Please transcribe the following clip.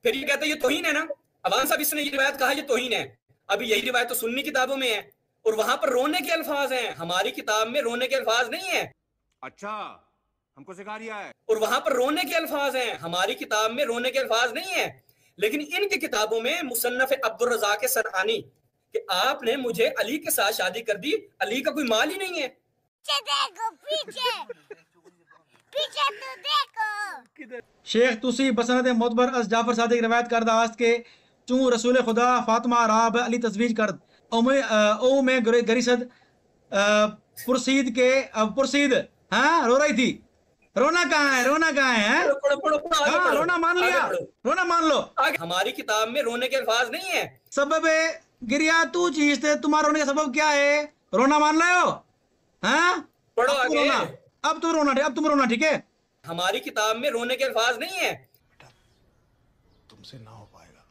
फिर ये कहते हैं ये तौहीन है ना, अवान साहब इसने ये रिवायत कहा ये तौहीन है। अभी यही रिवायत तो सुन्नी किताबों में है और वहां पर रोने के अल्फाज हैं, हमारी किताब में रोने के अल्फाज नहीं है। अच्छा, हमको सिखा रिया है। और वहां पर रोने के अल्फाज हैं, हमारी किताब में रोने के अल्फाज नहीं है। लेकिन इनकी किताबों में मुसन्नफ अब्दुर रज़ाक सनआनी कि आपने मुझे अली के साथ शादी कर दी, अली का कोई माल ही नहीं है। देखो पीछे पीछे तो देखो। शेख तुसी बसनत मोतबर अस जाफर सादिक रवायत करदा आस्त के चू रसूल खुदा फातिमा राब अली तजवीज कर ओ में गरीसद पुरसीद के पुरसीद हाँ रो रही थी। रोना कहाँ है, रोना कहाँ है? हाँ रोना मान लिया, रोना मान लो। हमारी किताब में रोने के अल्फाज नहीं है। सबब गिरिया तू चीज थे, तुम्हारा रोने का सबब क्या है? रोना मान रहे हो? हाँ पढ़ो आगे। अब तुम रोना, अब तुम रोना, ठीक है? हमारी किताब में रोने के अल्फाज नहीं है। तुमसे ना हो पाएगा।